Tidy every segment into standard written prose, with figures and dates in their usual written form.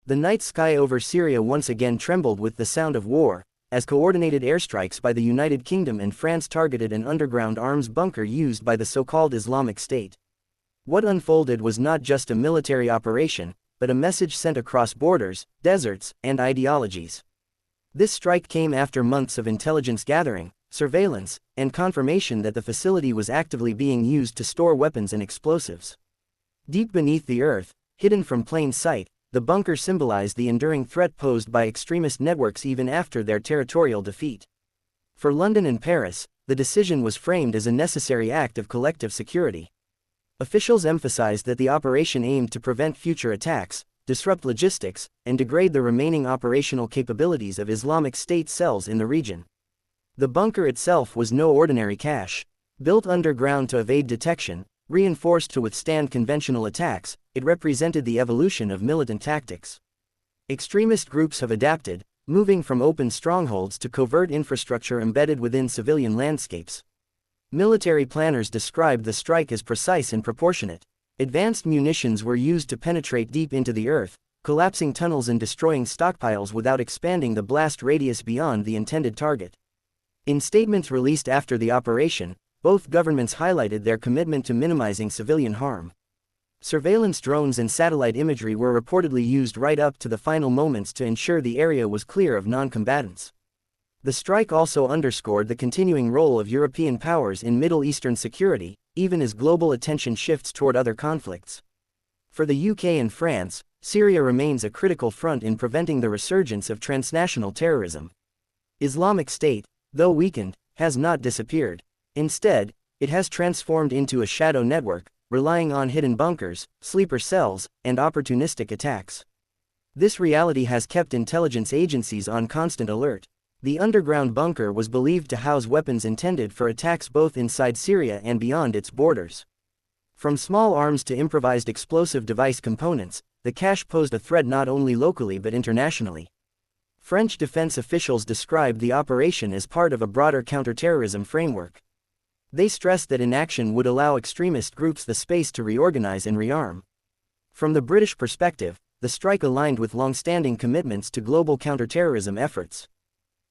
The night sky over Syria once again trembled with the sound of war, as coordinated airstrikes by the United Kingdom and France targeted an underground arms bunker used by the so-called Islamic State. What unfolded was not just a military operation, but a message sent across borders, deserts, and ideologies. This strike came after months of intelligence gathering, surveillance, and confirmation that the facility was actively being used to store weapons and explosives. Deep beneath the earth, hidden from plain sight, the bunker symbolized the enduring threat posed by extremist networks even after their territorial defeat. For London and Paris, the decision was framed as a necessary act of collective security. Officials emphasized that the operation aimed to prevent future attacks, disrupt logistics, and degrade the remaining operational capabilities of Islamic State cells in the region. The bunker itself was no ordinary cache. Built underground to evade detection, reinforced to withstand conventional attacks, it represented the evolution of militant tactics. Extremist groups have adapted, moving from open strongholds to covert infrastructure embedded within civilian landscapes. Military planners described the strike as precise and proportionate. Advanced munitions were used to penetrate deep into the earth, collapsing tunnels and destroying stockpiles without expanding the blast radius beyond the intended target. In statements released after the operation, both governments highlighted their commitment to minimizing civilian harm. Surveillance drones and satellite imagery were reportedly used right up to the final moments to ensure the area was clear of non-combatants. The strike also underscored the continuing role of European powers in Middle Eastern security, even as global attention shifts toward other conflicts. For the UK and France, Syria remains a critical front in preventing the resurgence of transnational terrorism. Islamic State, though weakened, has not disappeared. Instead, it has transformed into a shadow network, relying on hidden bunkers, sleeper cells, and opportunistic attacks. This reality has kept intelligence agencies on constant alert. The underground bunker was believed to house weapons intended for attacks both inside Syria and beyond its borders. From small arms to improvised explosive device components, the cache posed a threat not only locally but internationally. French defense officials described the operation as part of a broader counterterrorism framework. They stressed that inaction would allow extremist groups the space to reorganize and rearm. From the British perspective, the strike aligned with long-standing commitments to global counterterrorism efforts.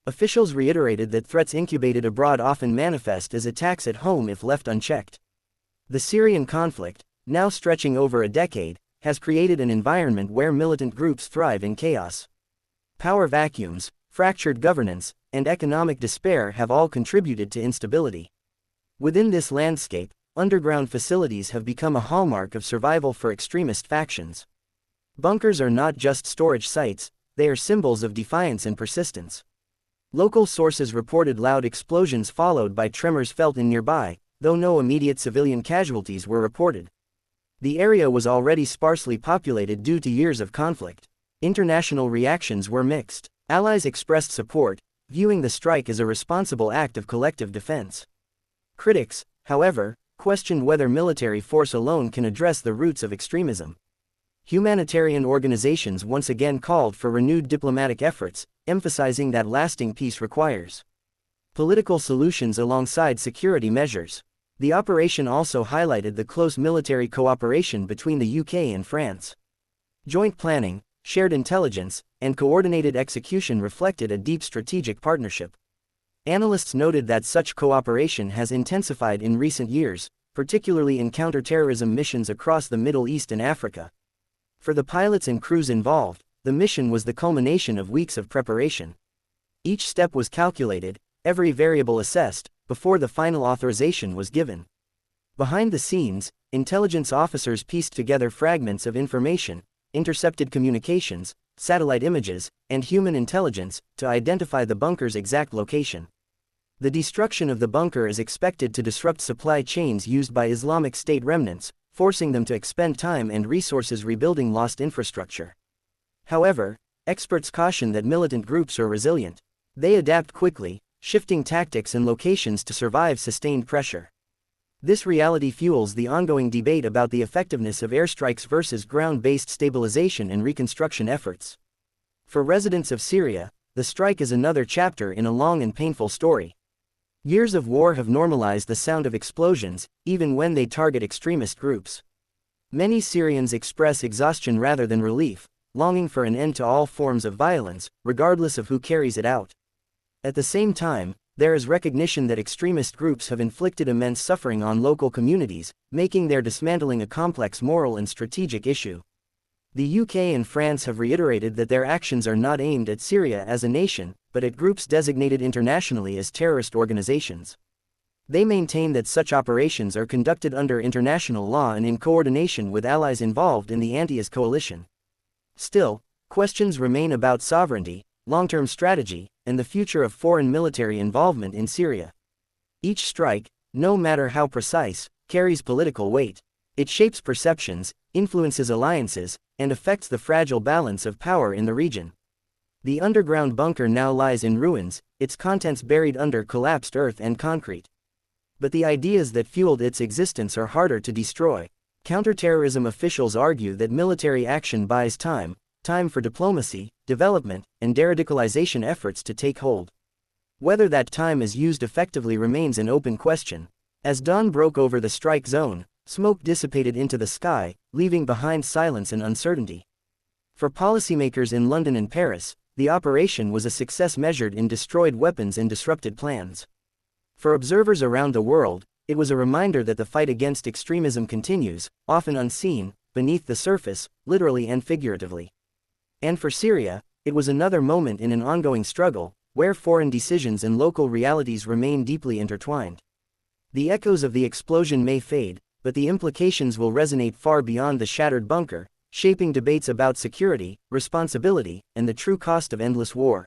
Officials reiterated that threats incubated abroad often manifest as attacks at home if left unchecked. The Syrian conflict, now stretching over a decade, has created an environment where militant groups thrive in chaos. Power vacuums, fractured governance, and economic despair have all contributed to instability. Within this landscape, underground facilities have become a hallmark of survival for extremist factions. Bunkers are not just storage sites, they are symbols of defiance and persistence. Local sources reported loud explosions followed by tremors felt in nearby, though no immediate civilian casualties were reported. The area was already sparsely populated due to years of conflict. International reactions were mixed. Allies expressed support, viewing the strike as a responsible act of collective defense. Critics, however, questioned whether military force alone can address the roots of extremism. Humanitarian organizations once again called for renewed diplomatic efforts, emphasizing that lasting peace requires political solutions alongside security measures. The operation also highlighted the close military cooperation between the UK and France. Joint planning, shared intelligence, and coordinated execution reflected a deep strategic partnership. Analysts noted that such cooperation has intensified in recent years, particularly in counterterrorism missions across the Middle East and Africa. For the pilots and crews involved, the mission was the culmination of weeks of preparation. Each step was calculated, every variable assessed, before the final authorization was given. Behind the scenes, intelligence officers pieced together fragments of information, intercepted communications, satellite images, and human intelligence, to identify the bunker's exact location. The destruction of the bunker is expected to disrupt supply chains used by Islamic State remnants, forcing them to expend time and resources rebuilding lost infrastructure. However, experts caution that militant groups are resilient. They adapt quickly, shifting tactics and locations to survive sustained pressure. This reality fuels the ongoing debate about the effectiveness of airstrikes versus ground-based stabilization and reconstruction efforts. For residents of Syria, the strike is another chapter in a long and painful story. Years of war have normalized the sound of explosions, even when they target extremist groups. Many Syrians express exhaustion rather than relief, longing for an end to all forms of violence, regardless of who carries it out. At the same time, there is recognition that extremist groups have inflicted immense suffering on local communities, making their dismantling a complex moral and strategic issue. The UK and France have reiterated that their actions are not aimed at Syria as a nation, but at groups designated internationally as terrorist organizations. They maintain that such operations are conducted under international law and in coordination with allies involved in the anti-IS coalition. Still, questions remain about sovereignty, long-term strategy, and the future of foreign military involvement in Syria. Each strike, no matter how precise, carries political weight. It shapes perceptions, influences alliances, and affects the fragile balance of power in the region. The underground bunker now lies in ruins, its contents buried under collapsed earth and concrete. But the ideas that fueled its existence are harder to destroy. Counterterrorism officials argue that military action buys time for diplomacy, development, and de-radicalization efforts to take hold. Whether that time is used effectively remains an open question. As dawn broke over the strike zone, smoke dissipated into the sky, leaving behind silence and uncertainty. For policymakers in London and Paris, the operation was a success measured in destroyed weapons and disrupted plans. For observers around the world, it was a reminder that the fight against extremism continues, often unseen, beneath the surface, literally and figuratively. And for Syria, it was another moment in an ongoing struggle, where foreign decisions and local realities remain deeply intertwined. The echoes of the explosion may fade, but the implications will resonate far beyond the shattered bunker, shaping debates about security, responsibility, and the true cost of endless war.